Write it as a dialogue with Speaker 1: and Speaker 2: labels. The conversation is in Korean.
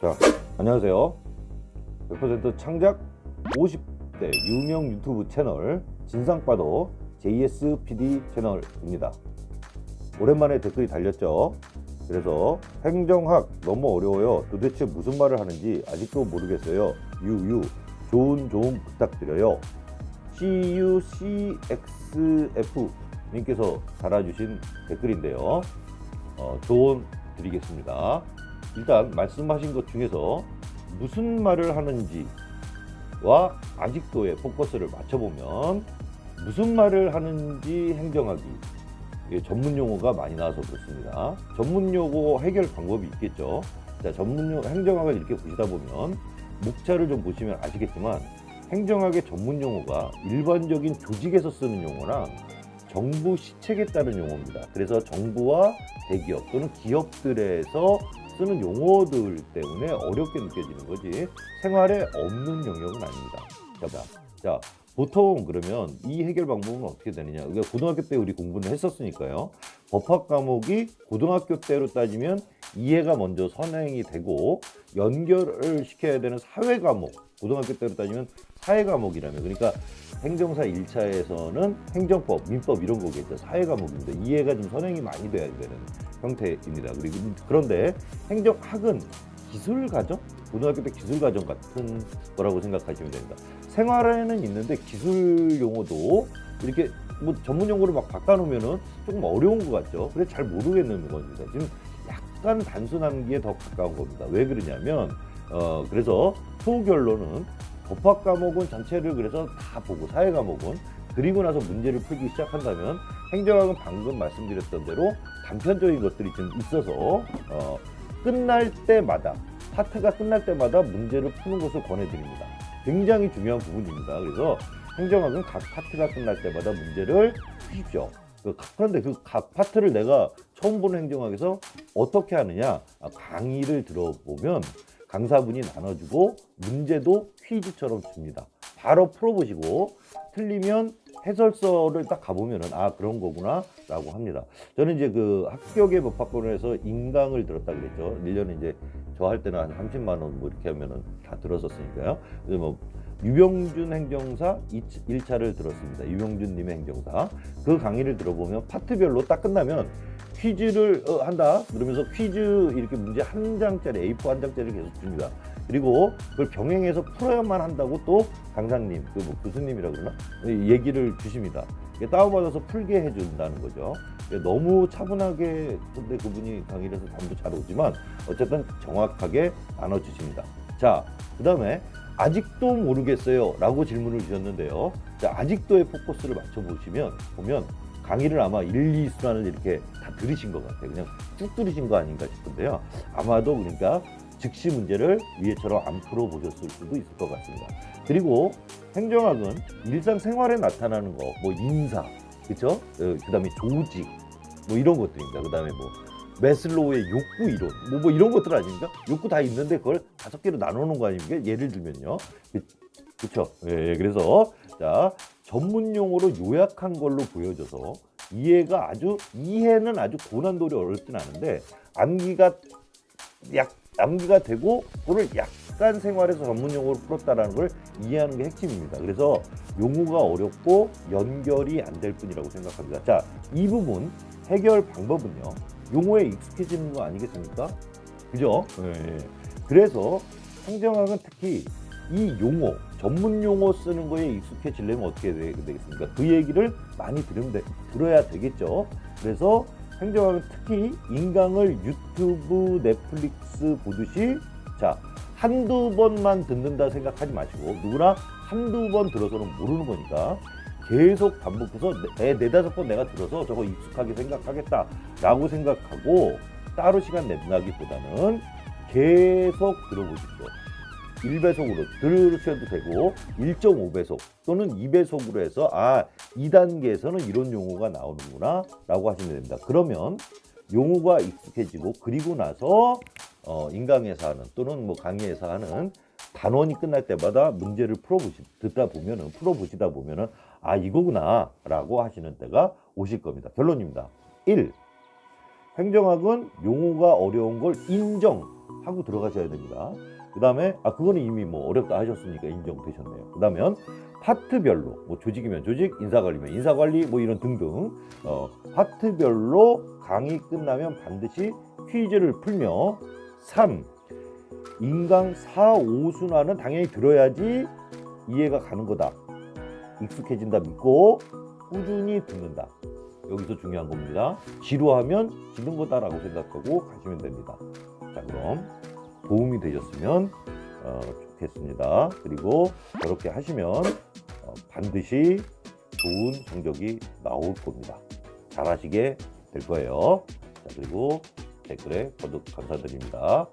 Speaker 1: 자, 안녕하세요. 100% 창작 50대 유명 유튜브 채널 진상바도 JSPD 채널입니다. 오랜만에 댓글이 달렸죠. 그래서 행정학 너무 어려워요. 도대체 무슨 말을 하는지 아직도 모르겠어요. 유유 좋은 부탁드려요. CUCXF 님께서 달아주신 댓글인데요. 조언 드리겠습니다. 일단 말씀하신 것 중에서 무슨 말을 하는지와 아직도의 포커스를 맞춰보면 무슨 말을 하는지 행정하기 전문 용어가 많이 나와서 그렇습니다. 전문 용어 해결 방법이 있겠죠. 자, 전문 용어 행정학을 이렇게 보시다 보면 목차를 좀 보시면 아시겠지만 행정학의 전문 용어가 일반적인 조직에서 쓰는 용어랑 정부 시책에 따른 용어입니다. 그래서 정부와 대기업 또는 기업들에서 쓰는 용어들 때문에 어렵게 느껴지는 거지 생활에 없는 영역은 아닙니다. 자, 보통 그러면 이 해결 방법은 어떻게 되느냐? 그러니까 고등학교 때 우리 공부를 했었으니까요. 법학 과목이 고등학교 때로 따지면 이해가 먼저 선행이 되고 연결을 시켜야 되는 사회 과목, 고등학교 때로 따지면 사회 과목이라면, 그러니까 행정사 1차에서는 행정법, 민법 이런 거겠죠. 사회 과목입니다. 이해가 좀 선행이 많이 돼야 되는 형태입니다. 그런데 행정학은 기술 과정? 고등학교 때 기술 과정 같은 거라고 생각하시면 됩니다. 생활에는 있는데 기술 용어도 이렇게 뭐 전문 용어로 막 바꿔놓으면은 조금 어려운 것 같죠. 그래서 잘 모르겠는 겁니다. 지금 약간 단순한 게 더 가까운 겁니다. 왜 그러냐면 그래서 소결론은 법학 과목은 전체를 그래서 다 보고 사회 과목은 그리고 나서 문제를 풀기 시작한다면 행정학은 방금 말씀드렸던 대로 단편적인 것들이 좀 있어서 끝날 때마다 파트가 끝날 때마다 문제를 푸는 것을 권해드립니다. 굉장히 중요한 부분입니다. 그래서 행정학은 각 파트가 끝날 때마다 문제를 푸십시오. 그런데 그 각 파트를 내가 처음 보는 행정학에서 어떻게 하느냐, 강의를 들어보면 강사분이 나눠주고 문제도 퀴즈처럼 줍니다. 바로 풀어보시고 틀리면 해설서를 딱 가보면은 그런 거구나 라고 합니다. 저는 이제 그 합격의 법학원에서 인강을 들었다 그랬죠. 1년에 이제 저 할 때는 한 30만 원 뭐 이렇게 하면은 다 들었었으니까요. 그래서 뭐 유병준 행정사 1차를 들었습니다. 유병준 님의 행정사. 그 강의를 들어보면 파트별로 딱 끝나면 퀴즈를 한다 그러면서 퀴즈 이렇게 문제 한 장짜리 A4 한 장짜리 계속 줍니다. 그리고 그걸 병행해서 풀어야만 한다고 또 강사님, 그 뭐 교수님이라 그러나 얘기를 주십니다. 다운받아서 풀게 해준다는 거죠. 너무 차분하게 근데 그분이 강의를 해서 잠도 잘 오지만 어쨌든 정확하게 나눠주십니다. 자, 그 다음에 아직도 모르겠어요 라고 질문을 주셨는데요. 자, 아직도의 포커스를 맞춰보시면 강의를 아마 1, 2순환을 이렇게 다 들으신 것 같아요. 그냥 쭉 들으신 거 아닌가 싶은데요. 아마도 그러니까 즉시 문제를 위에처럼 안 풀어보셨을 수도 있을 것 같습니다. 그리고 행정학은 일상생활에 나타나는 거, 뭐 인사, 그렇죠? 그 다음에 조직, 뭐 이런 것들입니다. 그 다음에 뭐 매슬로우의 욕구 이론, 뭐 이런 것들 아닙니까? 욕구 다 있는데 그걸 5개로 나누는 거 아닙니까? 예를 들면요. 그렇죠? 예, 그래서 자, 전문 용어로 요약한 걸로 보여져서 이해는 아주 고난도로 어렵진 않은데 암기가 되고 그걸 약간 생활에서 전문 용어로 풀었다라는 걸 이해하는 게 핵심입니다. 그래서 용어가 어렵고 연결이 안 될 뿐이라고 생각합니다. 자, 이 부분 해결 방법은요. 용어에 익숙해지는 거 아니겠습니까? 그죠? 예. 그래서 행정학은 특히 이 용어, 전문 용어 쓰는 거에 익숙해지려면 어떻게 되겠습니까? 그 얘기를 많이 들어야 되겠죠. 그래서 행정학은 특히 인강을 유튜브, 넷플릭스 보듯이 자, 한두 번만 듣는다 생각하지 마시고 누구나 한두 번 들어서는 모르는 거니까 계속 반복해서 네다섯 번 내가 들어서 저거 익숙하게 생각하겠다라고 생각하고 따로 시간 낸다기보다는 계속 들어보십시오. 1배속으로 들으셔도 되고 1.5배속 또는 2배속으로 해서 2단계에서는 이런 용어가 나오는구나 라고 하시면 됩니다. 그러면 용어가 익숙해지고 그리고 나서 인강에서 하는 또는 뭐 강의에서 하는 단원이 끝날 때마다 문제를 풀어보시다 보면은 이거구나 라고 하시는 때가 오실 겁니다. 결론입니다. 1. 행정학은 용어가 어려운 걸 하고 들어가셔야 됩니다. 그 다음에 그거는 이미 뭐 어렵다 하셨으니까 인정되셨네요. 그 다음에 파트별로 뭐 조직이면 조직, 인사관리면 인사관리 뭐 이런 등등 파트별로 강의 끝나면 반드시 퀴즈를 풀며 3. 인강 4, 5순환은 당연히 들어야지 이해가 가는 거다. 익숙해진다 믿고 꾸준히 듣는다. 여기서 중요한 겁니다. 지루하면 지는 거다라고 생각하고 가시면 됩니다. 자, 그럼 도움이 되셨으면 좋겠습니다. 그리고 그렇게 하시면 반드시 좋은 성적이 나올 겁니다. 잘하시게 될 거예요. 자, 그리고 댓글에 거듭 감사드립니다.